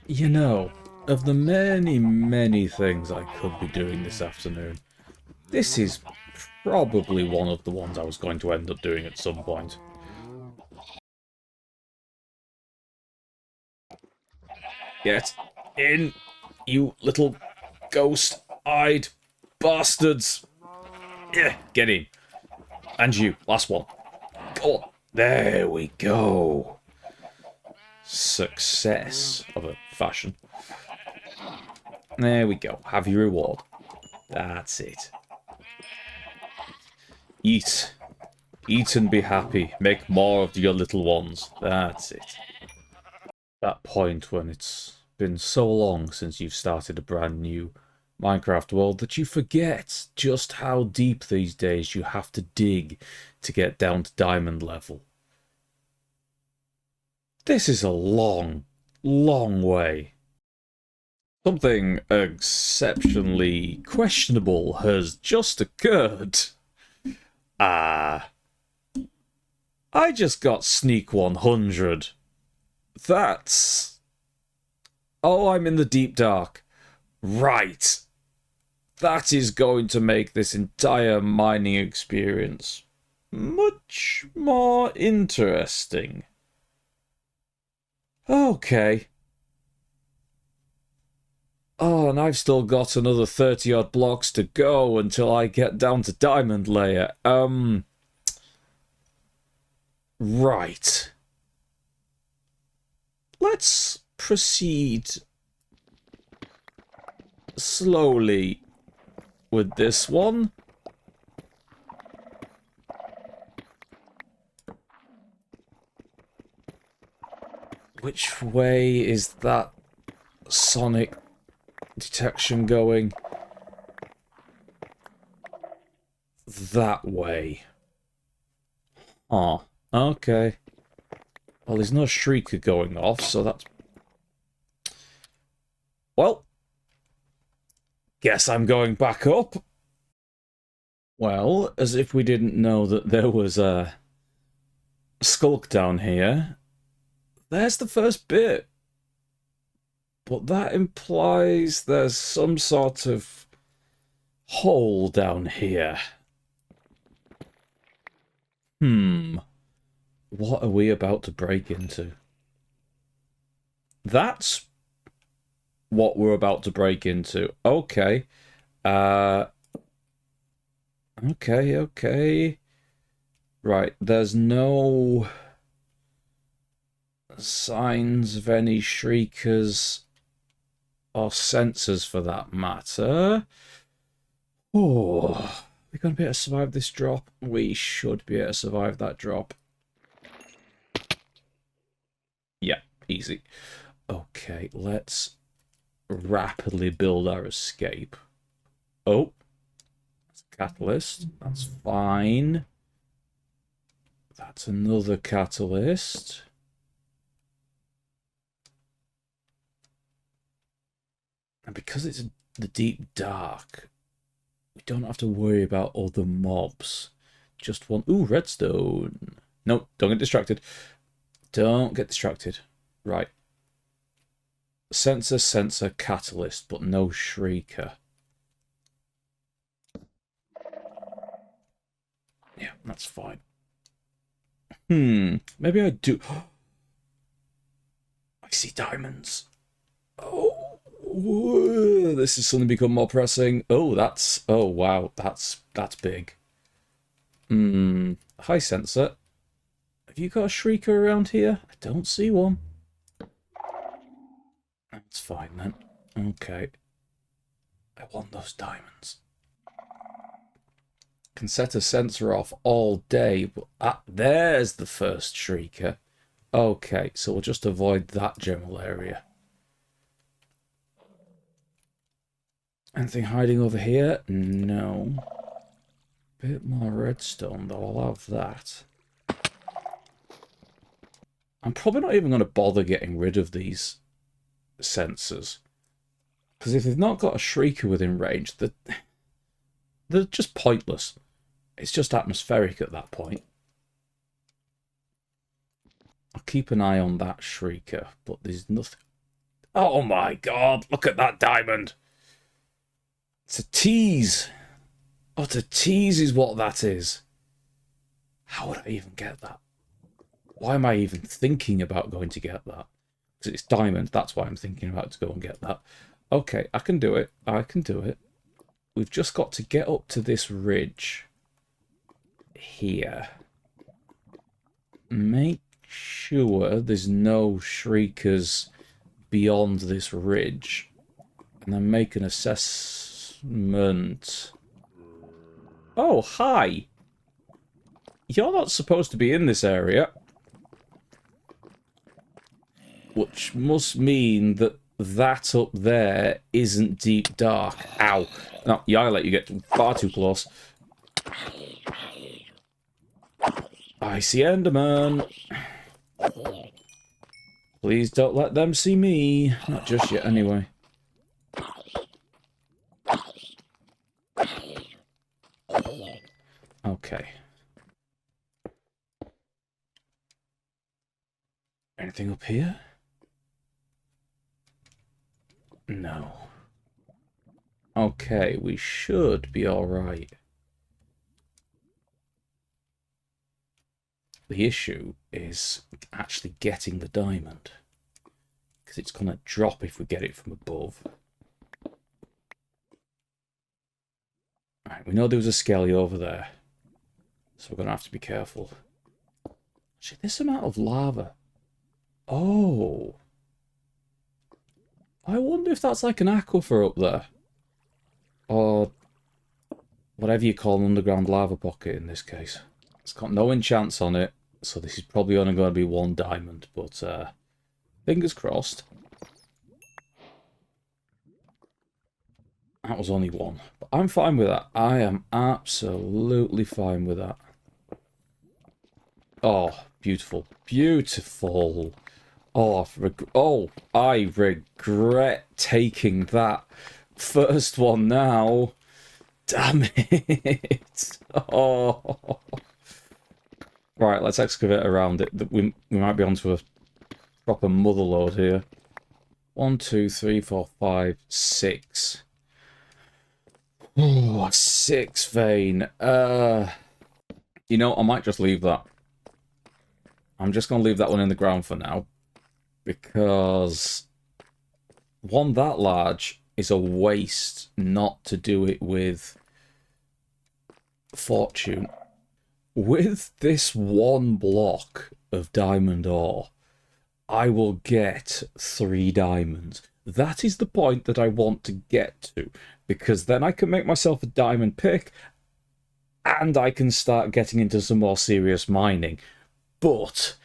You know, of the many, many things I could be doing this afternoon, this is probably one of the ones I was going to end up doing at some point. Get in, you little ghost-eyed bastards! Yeah, get in. And you, last one. Go on. There we go. Success of a fashion. There we go. Have your reward. That's it. Eat. Eat and be happy. Make more of your little ones. That's it. That point when it's been so long since you've started a brand new Minecraft world that you forget just how deep these days you have to dig to get down to diamond level. This is a long, long way. Something exceptionally questionable has just occurred. I just got Sneak 100. That's... Oh, I'm in the deep dark. Right. That is going to make this entire mining experience much more interesting. Okay. Oh, and I've still got another 30-odd blocks to go until I get down to diamond layer. Right. Let's proceed slowly with this one. Which way is that sonic detection going? That way. Oh, okay. Well, there's no shrieker going off, so that's... Well, guess I'm going back up. Well, as if we didn't know that there was a skulk down here. There's the first bit. But that implies there's some sort of hole down here. What are we about to break into? That's what we're about to break into. Okay. Okay. Right, there's no signs of any shriekers or sensors for that matter. Oh, we're going to be able to survive this drop. We should be able to survive that drop. Yeah, easy. Okay, let's rapidly build our escape. Oh, that's a catalyst. That's fine. That's another catalyst. And because it's the deep dark, we don't have to worry about other mobs. Just one... Ooh, redstone. No, don't get distracted. Don't get distracted. Right. Sensor, catalyst, but no shrieker. Yeah, that's fine. Maybe I do... I see diamonds. Oh, this is suddenly become more pressing. Oh, that's... Oh, wow, that's big. Hi, sensor. Have you got a shrieker around here? I don't see one. That's fine then. Okay. I want those diamonds. Can set a sensor off all day, but there's the first shrieker. Okay, so we'll just avoid that general area. Anything hiding over here? No. Bit more redstone though, I'll have that. I'm probably not even going to bother getting rid of these sensors. Because if they've not got a shrieker within range, they're just pointless. It's just atmospheric at that point. I'll keep an eye on that shrieker, but there's nothing... Oh my god, look at that diamond. It's a tease. Oh, it's a tease is what that is. How would I even get that? Why am I even thinking about going to get that? Because it's diamond, that's why I'm thinking about to go and get that. Okay, I can do it. I can do it. We've just got to get up to this ridge here. Make sure there's no shriekers beyond this ridge. And then make an assessment. Oh, hi! You're not supposed to be in this area. Which must mean that that up there isn't deep dark. Ow. No, yeah, I let you get far too close. I see Enderman. Please don't let them see me. Not just yet, anyway. Okay. Anything up here? No. Okay, we should be alright. The issue is actually getting the diamond. Because it's going to drop if we get it from above. Right, we know there was a skelly over there. So we're going to have to be careful. Actually, this amount of lava. Oh. I wonder if that's like an aquifer up there. Or whatever you call an underground lava pocket in this case. It's got no enchants on it, so this is probably only going to be one diamond, but fingers crossed. That was only one. But I'm fine with that. I am absolutely fine with that. Oh, beautiful. Beautiful. Oh, I regret taking that first one now. Damn it. Oh. Right, let's excavate around it. We might be onto a proper mother lode here. 1, 2, 3, 4, 5, 6. Oh, 6 vein. You know, I might just leave that. I'm just going to leave that one in the ground for now. Because one that large is a waste not to do it with fortune. With this one block of diamond ore, I will get 3 diamonds. That is the point that I want to get to, because then I can make myself a diamond pick, and I can start getting into some more serious mining. But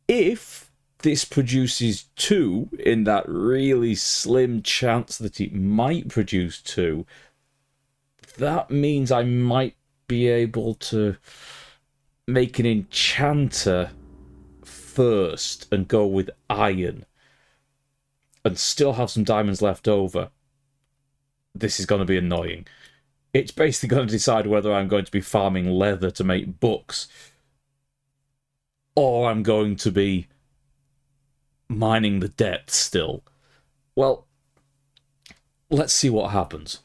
if this produces 2 in that really slim chance that it might produce 2, that means I might be able to make an enchanter first and go with iron and still have some diamonds left over. This is going to be annoying. It's basically going to decide whether I'm going to be farming leather to make books or I'm going to be mining the depths still. Well, let's see what happens.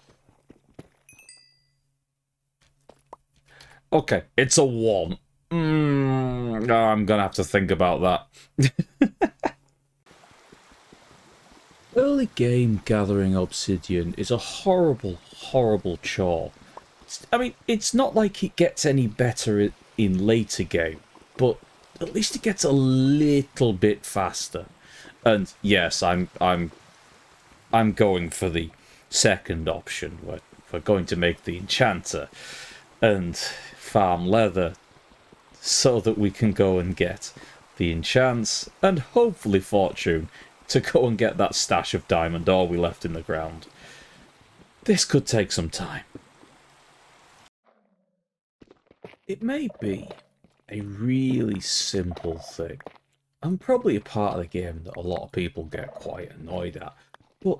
Okay, it's a 1. I'm gonna have to think about that. Early game gathering obsidian is a horrible, horrible chore. I mean, it's not like it gets any better in later game, but at least it gets a little bit faster. And yes, I'm going for the second option. We're going to make the enchanter and farm leather so that we can go and get the enchants and hopefully fortune to go and get that stash of diamond ore we left in the ground. This could take some time. It may be a really simple thing, and probably a part of the game that a lot of people get quite annoyed at, but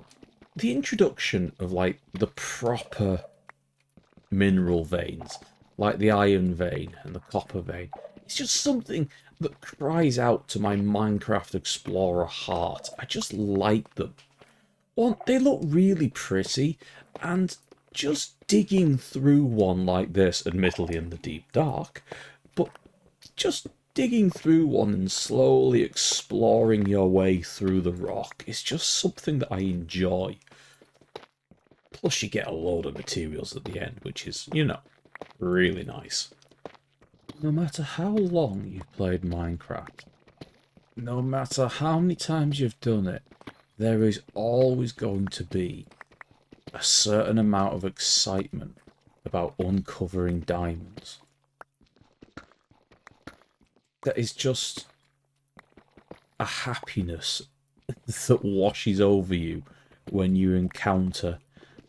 the introduction of, like, the proper mineral veins, like the iron vein and the copper vein, it's just something that cries out to my Minecraft Explorer heart. I just like them. One, they look really pretty, and just digging through one like this, admittedly in the deep dark, but just digging through one and slowly exploring your way through the rock is just something that I enjoy. Plus you get a load of materials at the end, which is, you know, really nice. No matter how long you've played Minecraft, no matter how many times you've done it, there is always going to be a certain amount of excitement about uncovering diamonds. That is just a happiness that washes over you when you encounter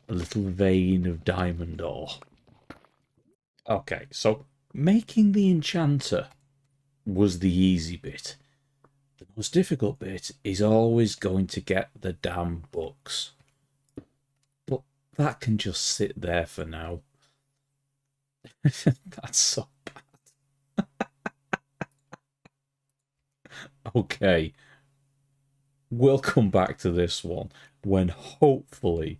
a little vein of diamond ore. Okay, so making the enchanter was the easy bit. The most difficult bit is always going to get the damn books. But that can just sit there for now. That's so bad. Okay. We'll come back to this one when hopefully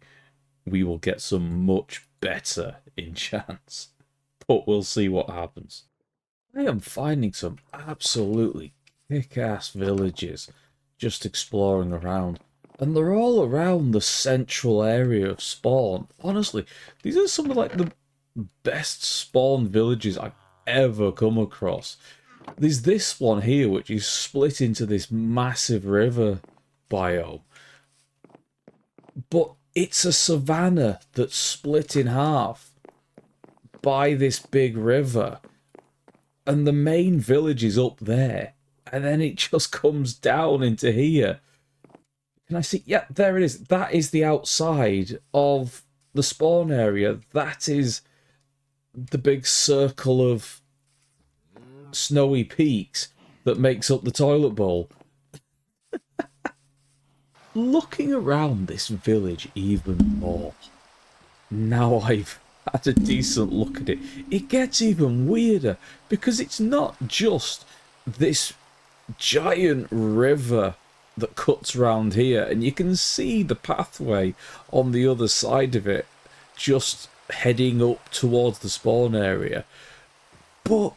we will get some much better enchants. But we'll see what happens. I am finding some absolutely kick-ass villages just exploring around. And they're all around the central area of spawn. Honestly, these are some of like the best spawn villages I've ever come across. There's this one here which is split into this massive river biome. But it's a savanna that's split in half by this big river. And the main village is up there. And then it just comes down into here. Can I see? Yeah, there it is. That is the outside of the spawn area. That is the big circle of snowy peaks that makes up the toilet bowl. Looking around this village even more, now I've had a decent look at it, it gets even weirder because it's not just this giant river that cuts round here, and you can see the pathway on the other side of it just heading up towards the spawn area, but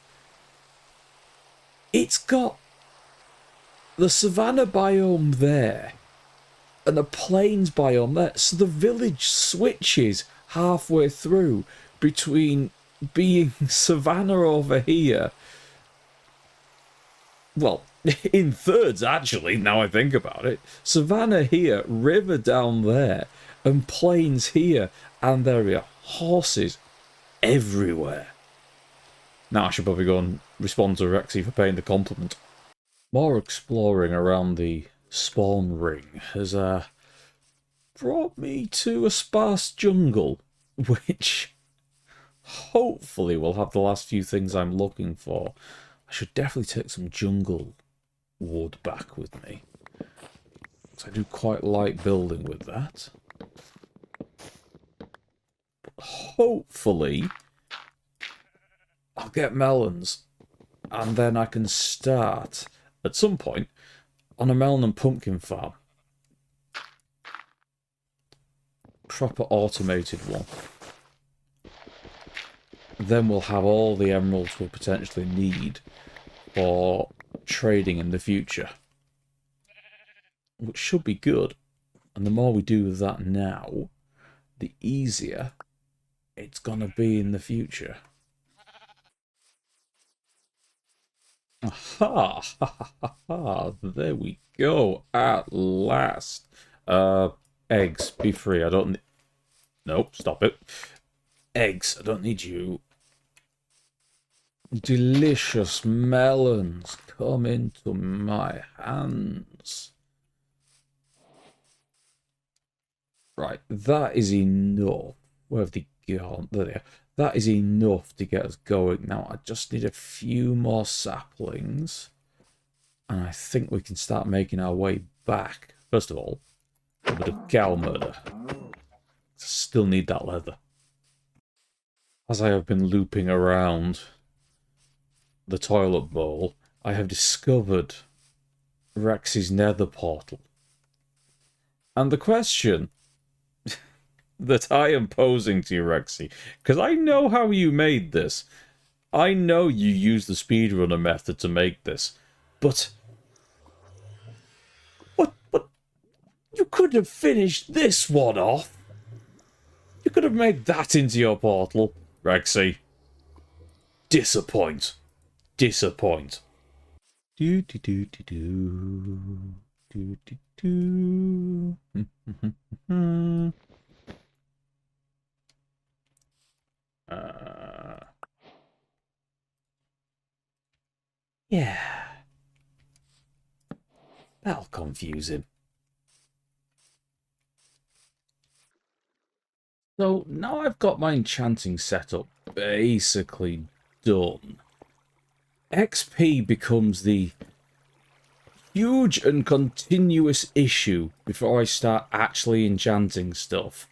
it's got the savanna biome there and the plains biome there, so the village switches halfway through between being savanna over here, well, in thirds actually, now I think about it, savanna here, river down there, and plains here, and there are horses everywhere. Now I should probably go and respond to Rexy for paying the compliment. More exploring around the spawn ring has brought me to a sparse jungle, which hopefully will have the last few things I'm looking for. I should definitely take some jungle wood back with me, because I do quite like building with that. Hopefully I'll get melons, and then I can start at some point on a melon and pumpkin farm. Proper automated one. Then we'll have all the emeralds we'll potentially need for trading in the future, which should be good. And the more we do of that now, the easier it's gonna be in the future. Aha! Ha ha ha! There we go. At last. Eggs, be free. I don't need... Nope, stop it. Eggs, I don't need you. Delicious melons, come into my hands. Right, that is enough. Where have they gone? There they are. That is enough to get us going. Now, I just need a few more saplings. And I think we can start making our way back. First of all, a bit of cow murder. Still need that leather. As I have been looping around the toilet bowl, I have discovered Rexy's nether portal. And the question that I am posing to you, Rexy, because I know how you made this. I know you used the speedrunner method to make this, but what you could have finished this one off. You could have made that into your portal, Rexy. Disappoint. Disappoint. Do do do do do do do do. Yeah. That'll confuse him. So now I've got my enchanting setup basically done. XP becomes the huge and continuous issue before I start actually enchanting stuff.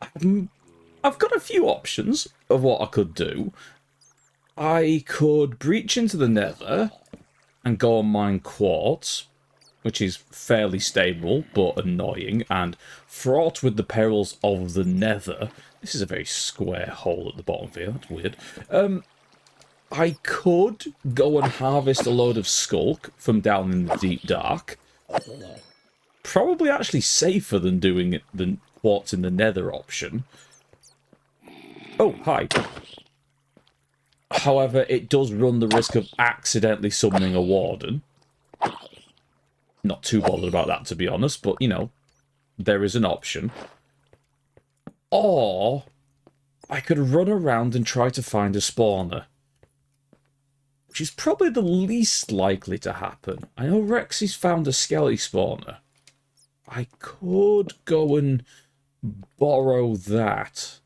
I've got a few options of what I could do. I could breach into the nether and go and mine quartz, which is fairly stable but annoying and fraught with the perils of the nether. This is a very square hole at the bottom of here, that's weird. I could go and harvest a load of skulk from down in the deep dark. Probably actually safer than doing it than quartz in the nether option. Oh, hi. However, it does run the risk of accidentally summoning a warden. Not too bothered about that, to be honest, but, you know, there is an option. Or I could run around and try to find a spawner, which is probably the least likely to happen. I know Rexy's found a skelly spawner. I could go and borrow that.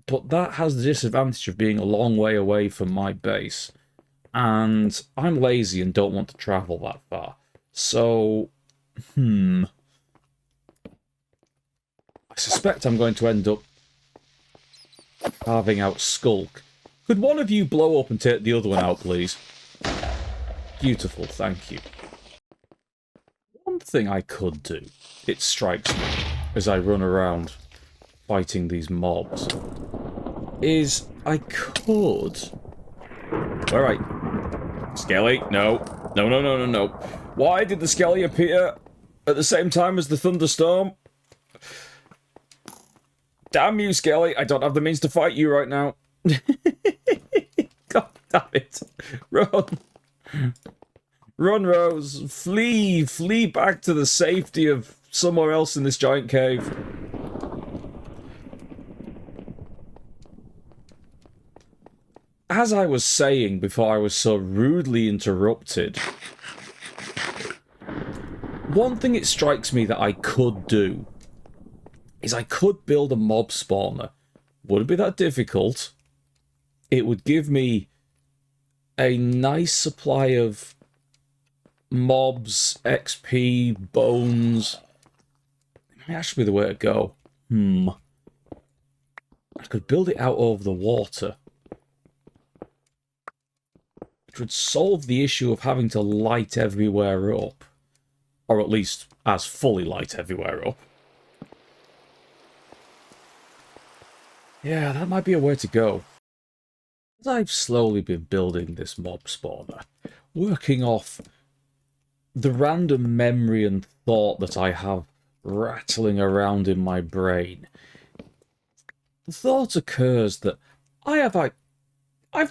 But that has the disadvantage of being a long way away from my base. And I'm lazy and don't want to travel that far. So, I suspect I'm going to end up carving out skulk. Could one of you blow up and take the other one out, please? Beautiful, thank you. One thing I could do, it strikes me, as I run around fighting these mobs, is I could... Alright. Skelly, no. No, no, no, no, no. Why did the Skelly appear at the same time as the thunderstorm? Damn you, Skelly. I don't have the means to fight you right now. God damn it. Run. Run, Rose. Flee. Flee back to the safety of somewhere else in this giant cave. As I was saying before I was so rudely interrupted, one thing it strikes me that I could do is I could build a mob spawner. Wouldn't be that difficult. It would give me a nice supply of mobs, XP, bones. It might actually be the way to go. I could build it out over the water, which would solve the issue of having to light everywhere up. Or at least as fully light everywhere up. Yeah, that might be a way to go. As I've slowly been building this mob spawner, working off the random memory and thought that I have rattling around in my brain, the thought occurs that I've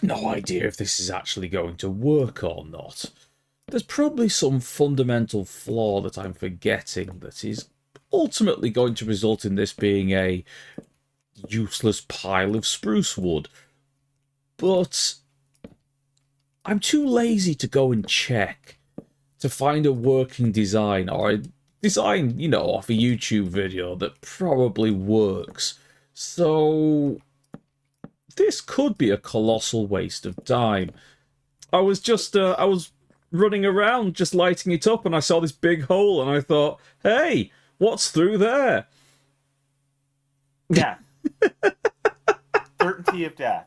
no idea if this is actually going to work or not. There's probably some fundamental flaw that I'm forgetting that is ultimately going to result in this being a useless pile of spruce wood. But I'm too lazy to go and check to find a working design, or a design, you know, off a YouTube video that probably works. So this could be a colossal waste of time. I was running around just lighting it up and I saw this big hole and I thought, hey, what's through there? Yeah. Certainty of death.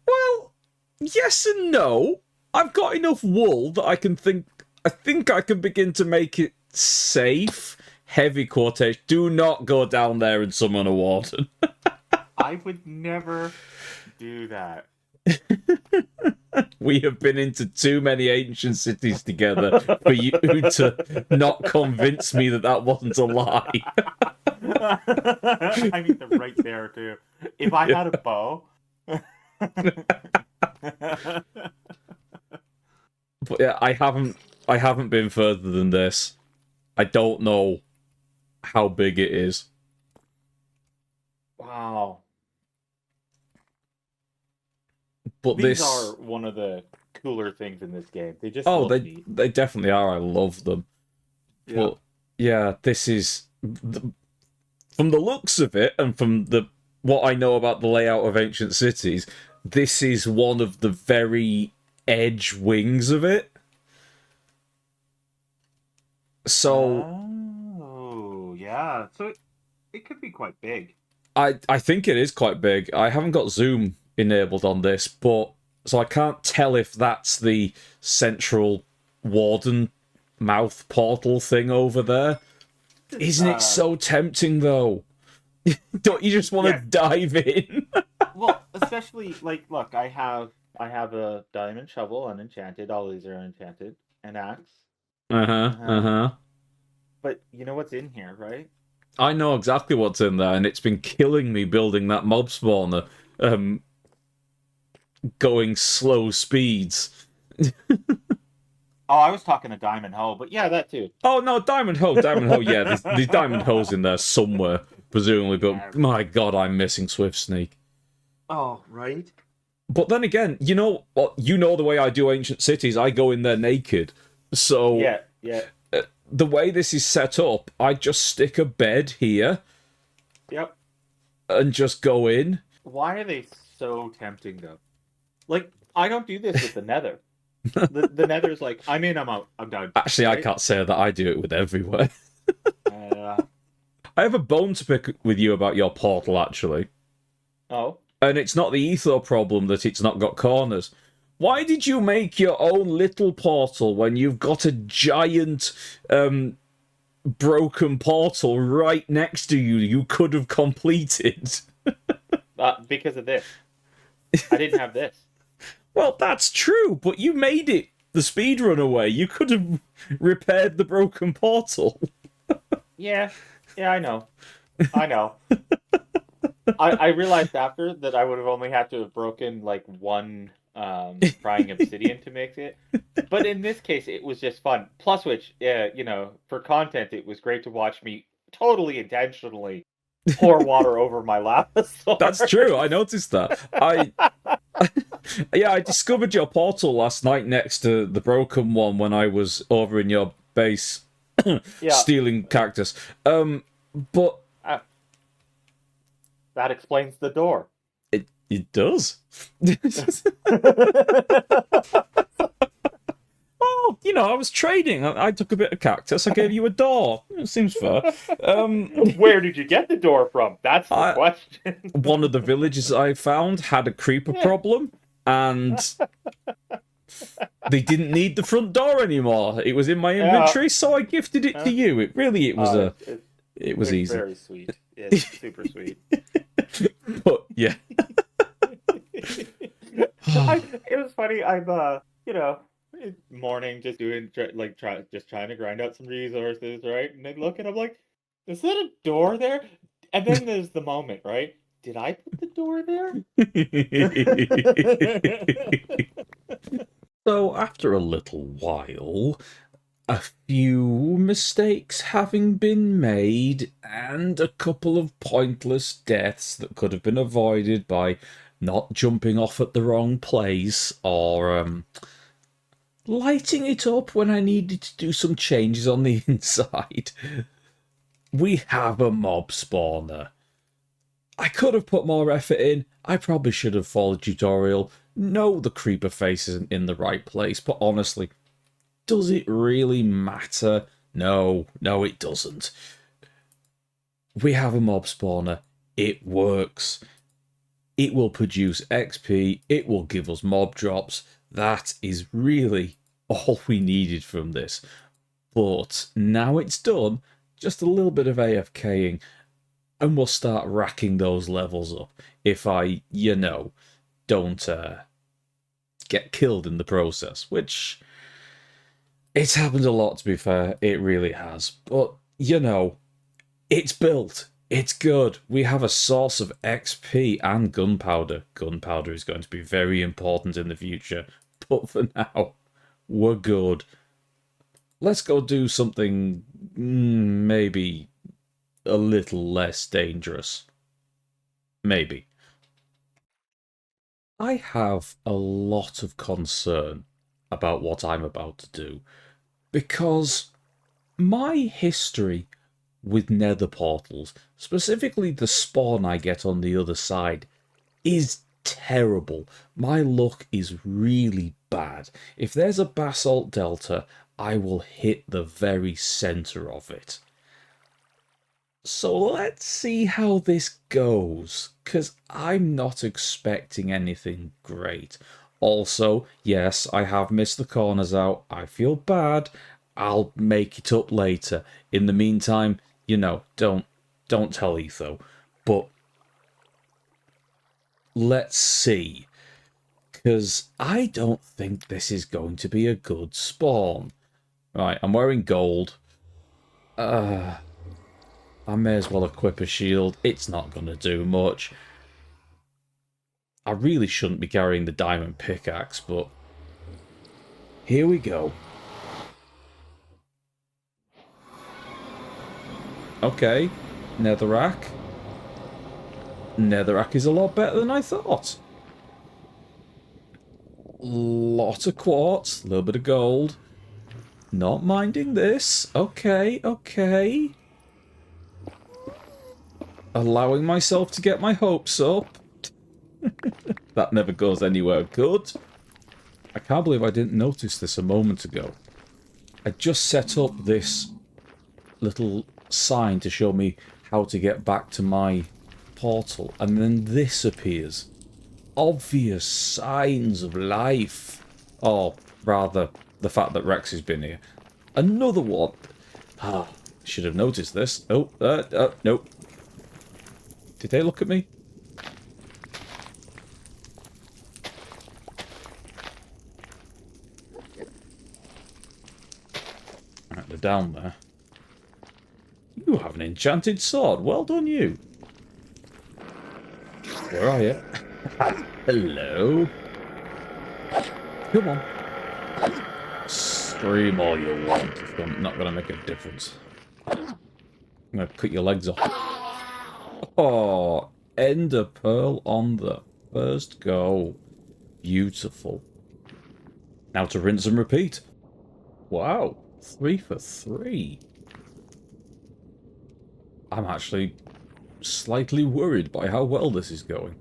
Well, yes and no. I've got enough wool that I think I can begin to make it safe. Heavy quotation. Do not go down there and summon a warden. I would never do that. We have been into too many ancient cities together for you to not convince me that that wasn't a lie. I mean, they're right there too. If I had a bow. But yeah, I haven't been further than this. I don't know how big it is. Wow. But These are one of the cooler things in this game. They just oh, look neat. they definitely are. I love them. Yeah. But yeah, this is from the looks of it and from what I know about the layout of ancient cities. This is one of the very edge wings of it. So, oh yeah, so it could be quite big. I think it is quite big. I haven't got zoom enabled on this, but so I can't tell if that's the central warden mouth portal thing over there. Isn't it so tempting though? Don't you just want to dive in? Well, especially like, look, I have a diamond shovel unenchanted. All these are unenchanted. An axe. But you know what's in here, right? I know exactly what's in there, and it's been killing me building that mob spawner. Going slow speeds. Oh, I was talking a diamond hoe, but yeah, that too. Oh no, diamond hoe, yeah, there's diamond hoes in there somewhere, presumably, but my god, I'm missing Swift Sneak. Oh, right? But then again, you know the way I do ancient cities, I go in there naked. So yeah. The way this is set up, I just stick a bed here. Yep. And just go in. Why are they so tempting though? Like, I don't do this with the Nether. The Nether's like, I'm in, I'm out, I'm done. Actually, right? I can't say that I do it with everywhere. I have a bone to pick with you about your portal, actually. Oh? And it's not the ether problem that it's not got corners. Why did you make your own little portal when you've got a giant broken portal right next to you could have completed? Because of this. I didn't have this. Well, that's true, but you made it the speedrunner way. You could have repaired the broken portal. Yeah, I know. I realized after that I would have only had to have broken like one prying obsidian to make it. But in this case, it was just fun. Plus which, you know, for content, it was great to watch me totally intentionally pour water over my lava sword. That's true. I noticed that. Yeah, I discovered your portal last night next to the broken one when I was over in your base stealing cactus. But that explains the door. It does. Well, you know, I was trading. I took a bit of cactus. I gave you a door. It seems fair. Where did you get the door from? That's the question. One of the villages I found had a creeper problem, and they didn't need the front door anymore. It was in my inventory, so I gifted it to you. It was easy. Very sweet. It's super sweet. But yeah. It was funny. I'm you know, morning just doing just trying to grind out some resources, right? And I look and I'm like, is that a door there? And then there's the moment, right? Did I put the door there? So after a little while, a few mistakes having been made, and a couple of pointless deaths that could have been avoided by not jumping off at the wrong place, or lighting it up when I needed to do some changes on the inside, we have a mob spawner. I could have put more effort in. I probably should have followed the tutorial. No, the creeper face isn't in the right place, but honestly, does it really matter? No, it doesn't. We have a mob spawner. It works. it will produce XP, it will give us mob drops. That is really all we needed from this. But now it's done, just a little bit of AFKing, and we'll start racking those levels up if I, don't get killed in the process, which it's happened a lot, to be fair. It really has. But, it's built. It's good. We have a source of XP and gunpowder. Gunpowder is going to be very important in the future. But for now, we're good. Let's go do something maybe a little less dangerous. Maybe. I have a lot of concern about what I'm about to do, because my history with nether portals, specifically the spawn I get on the other side, is terrible. My luck is really bad. If there's a basalt delta, I will hit the very center of it. So let's see how this goes, because I'm not expecting anything great. Also, yes, I have missed the corners out. I feel bad. I'll make it up later. In the meantime, don't tell Etho. But let's see, because I don't think this is going to be a good spawn. Right, I'm wearing gold. I may as well equip a shield. It's not going to do much. I really shouldn't be carrying the diamond pickaxe, but here we go. Okay, netherrack. Netherrack is a lot better than I thought. Lot of quartz, a little bit of gold. Not minding this. Okay, okay. Allowing myself to get my hopes up. That never goes anywhere good. I can't believe I didn't notice this a moment ago. I just set up this little sign to show me how to get back to my portal, and then this appears. Obvious signs of life. Or rather, the fact that Rexy's been here. Another one. Should have noticed this. Oh, nope. Did they look at me? Right, they're down there. You have an enchanted sword. Well done, you. Where are you? Hello. Come on. Scream all you want. It's not going to make a difference. I'm going to cut your legs off. Oh, ender pearl on the first go. Beautiful. Now to rinse and repeat. Wow, 3 for 3. I'm actually slightly worried by how well this is going.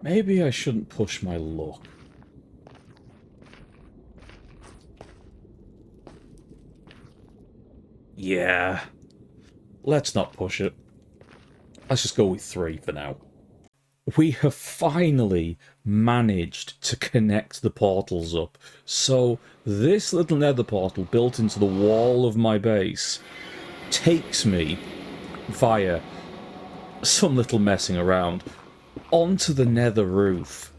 Maybe I shouldn't push my luck. Yeah. Let's not push it. Let's just go with 3 for now. We have finally managed to connect the portals up. So this little nether portal built into the wall of my base takes me via some little messing around onto the nether roof.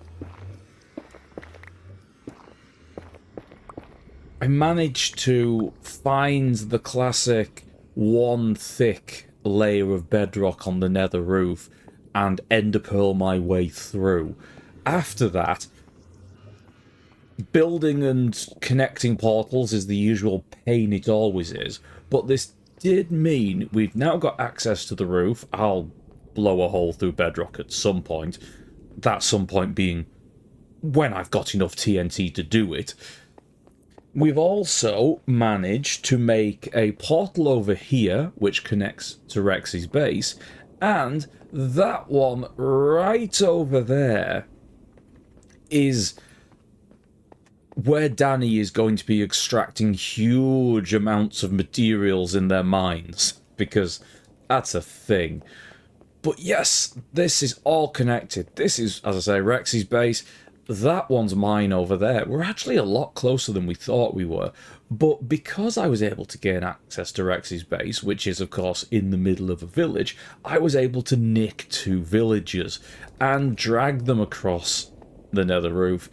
I managed to find the classic one thick layer of bedrock on the nether roof and ender pearl my way through. After that, building and connecting portals is the usual pain it always is, but this did mean we've now got access to the roof. I'll blow a hole through bedrock at some point, that some point being when I've got enough TNT to do it. We've also managed to make a portal over here, which connects to Rexy's base, and that one right over there is where Danny is going to be extracting huge amounts of materials in their mines, because That's a thing. But yes, this is all connected. This is, as I say, Rexy's base. That one's mine over there. We're actually a lot closer than we thought we were. But because I was able to gain access to Rexy's base, which is, of course, in the middle of a village, I was able to nick 2 villagers and drag them across the nether roof,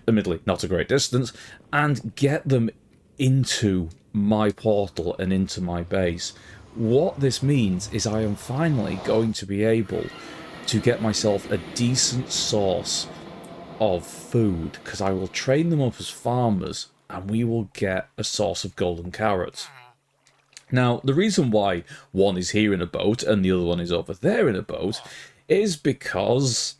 admittedly not a great distance, and get them into my portal and into my base. What this means is I am finally going to be able to get myself a decent source of food, because I will train them up as farmers and we will get a source of golden carrots. Now, the reason why one is here in a boat and the other one is over there in a boat is because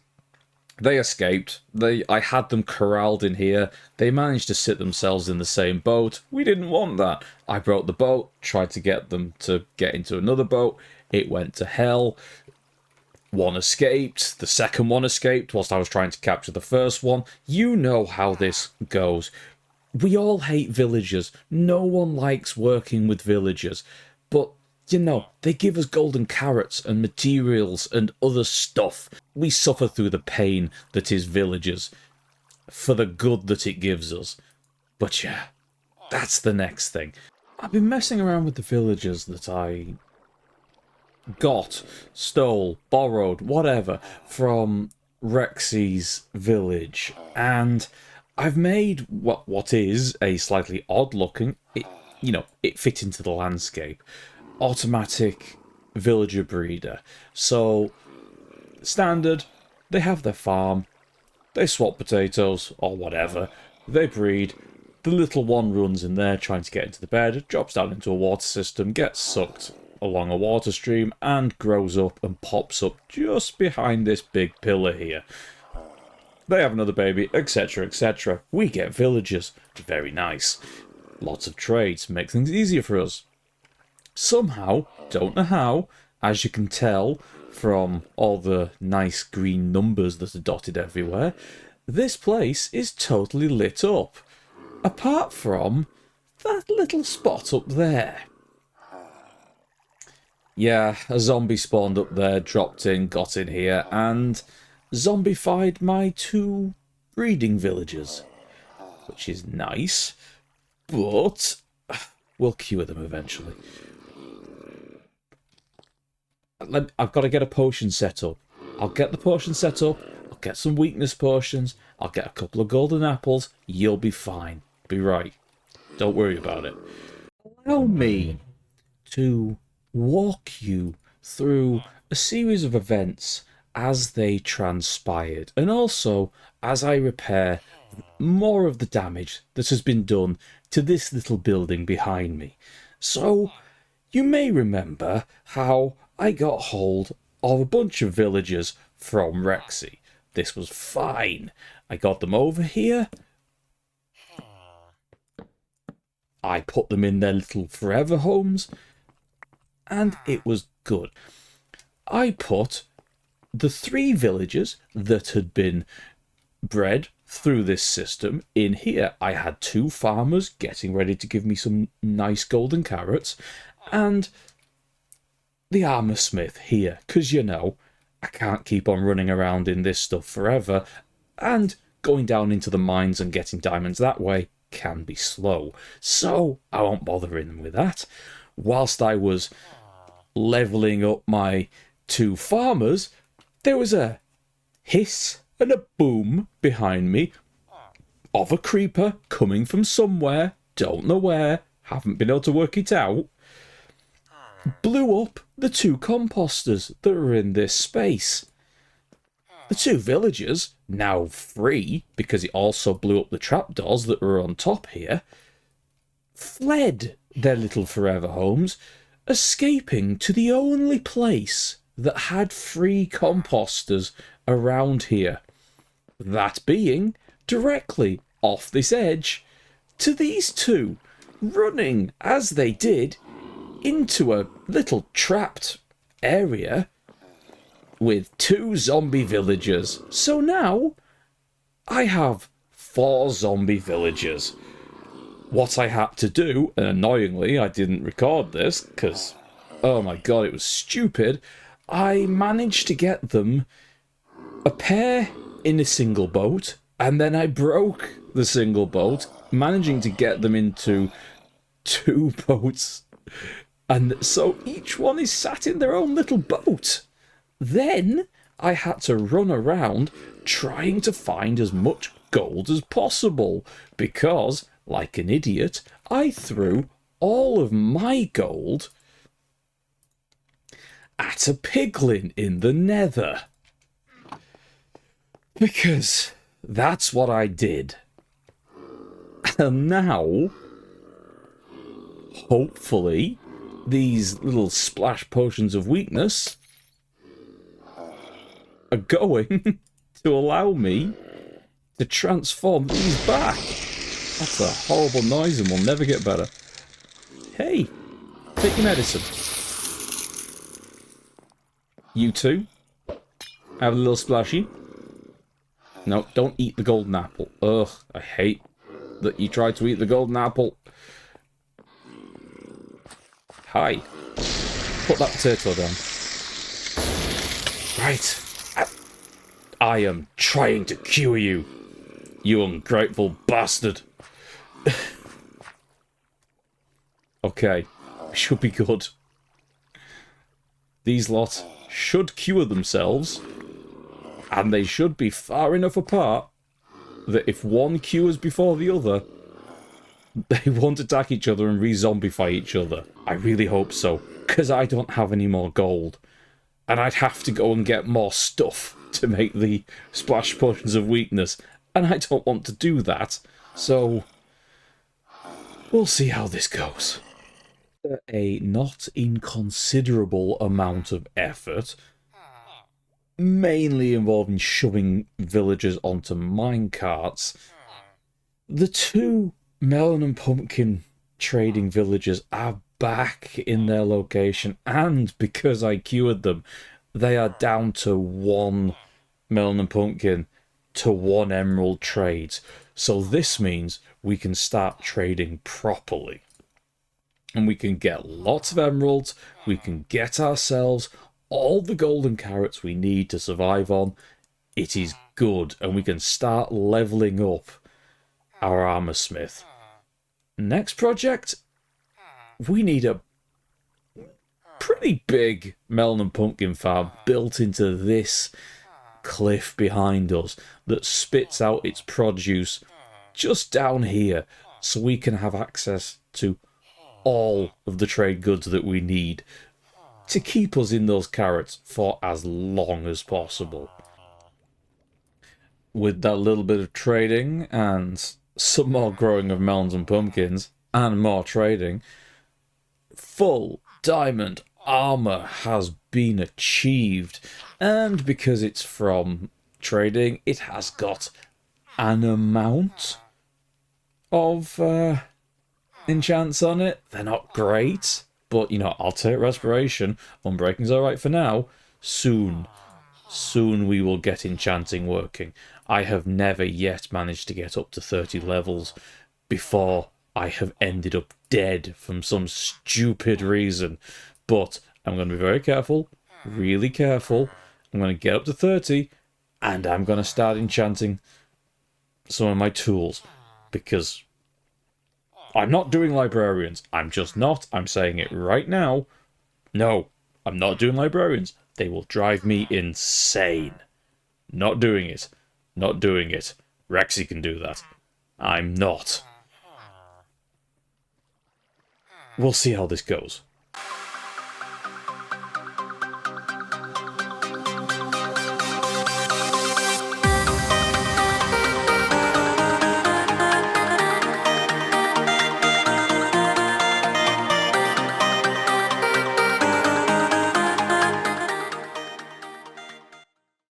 they escaped. I had them corralled in here. They managed to sit themselves in the same boat. We didn't want that. I broke the boat, tried to get them to get into another boat. It went to hell. One escaped. The second one escaped whilst I was trying to capture the first one. You know how this goes. We all hate villagers. No one likes working with villagers. But, you know, they give us golden carrots and materials and other stuff. We suffer through the pain that is villagers for the good that it gives us. But yeah, that's the next thing. I've been messing around with the villagers that I got, stole, borrowed, whatever, from Rexy's village, and I've made what is a slightly odd looking, it fit into the landscape, automatic villager breeder. So, standard, they have their farm, they swap potatoes, or whatever, they breed, the little one runs in there trying to get into the bed, drops down into a water system, gets sucked along a water stream, and grows up and pops up just behind this big pillar here. They have another baby, etc, etc. We get villagers. Very nice. Lots of trades, make things easier for us. Somehow, don't know how, as you can tell from all the nice green numbers that are dotted everywhere, this place is totally lit up. Apart from that little spot up there. Yeah, a zombie spawned up there, dropped in, got in here, and zombified my 2 breeding villagers. Which is nice, but we'll cure them eventually. I've got to get a potion set up. I'll get the potion set up, I'll get some weakness potions, I'll get a couple of golden apples, you'll be fine. Be right. Don't worry about it. Allow me to walk you through a series of events as they transpired, and also as I repair more of the damage that has been done to this little building behind me. So, you may remember how I got hold of a bunch of villagers from Rexy. This was fine. I got them over here. I put them in their little forever homes, and it was good. I put the 3 villagers that had been bred through this system in here. I had 2 farmers getting ready to give me some nice golden carrots, and the armor smith here, because, you know, I can't keep on running around in this stuff forever, and going down into the mines and getting diamonds that way can be slow, so I won't bother in with that. Whilst I was levelling up my 2 farmers, there was a hiss and a boom behind me of a creeper coming from somewhere, don't know where, haven't been able to work it out, blew up the 2 composters that were in this space. The 2 villagers, now free, because it also blew up the trapdoors that were on top here, fled their little forever homes, escaping to the only place that had free composters around here. That being directly off this edge to these 2, running, as they did, into a little trapped area with 2 zombie villagers. So now I have 4 zombie villagers. What I had to do, and annoyingly I didn't record this because oh my god, it was stupid. I managed to get them a pair in a single boat, and then I broke the single boat, managing to get them into 2 boats. And so each one is sat in their own little boat. Then I had to run around trying to find as much gold as possible, because, like an idiot, I threw all of my gold at a piglin in the nether. Because that's what I did. And now, hopefully, these little splash potions of weakness are going to allow me to transform these back. That's a horrible noise and will never get better. Hey, take your medicine. You too. Have a little splashy. No, don't eat the golden apple. Ugh, I hate that you tried to eat the golden apple. Hi. Put that potato down. Right. I am trying to cure you, you ungrateful bastard. Okay, we should be good. These lot should cure themselves, and they should be far enough apart that if one cures before the other, they won't attack each other and re-zombify each other. I really hope so, because I don't have any more gold. And I'd have to go and get more stuff to make the splash potions of weakness. And I don't want to do that. So, we'll see how this goes. A not inconsiderable amount of effort, mainly involving shoving villagers onto minecarts. The 2 melon and pumpkin trading villagers are back in their location, and because I cured them, they are down to 1 melon and pumpkin to 1 emerald trades. So this means we can start trading properly. And we can get lots of emeralds, we can get ourselves all the golden carrots we need to survive on. It is good, and we can start leveling up our armor smith. Next project, we need a pretty big melon and pumpkin farm built into this cliff behind us that spits out its produce just down here, so we can have access to all of the trade goods that we need to keep us in those carrots for as long as possible. With that little bit of trading and some more growing of melons and pumpkins and more trading, full diamond armor has been achieved, and because it's from trading, it has got an amount of enchants on it. They're not great, but you know, I'll take respiration. Unbreaking's alright for now. Soon we will get enchanting working. I have never yet managed to get up to 30 levels before I have ended up dead from some stupid reason. But I'm going to be very careful, really careful. I'm going to get up to 30, and I'm going to start enchanting some of my tools, because I'm not doing librarians. I'm just not. I'm saying it right now. No, I'm not doing librarians. They will drive me insane. Not doing it. Not doing it. Rexy can do that. I'm not. We'll see how this goes.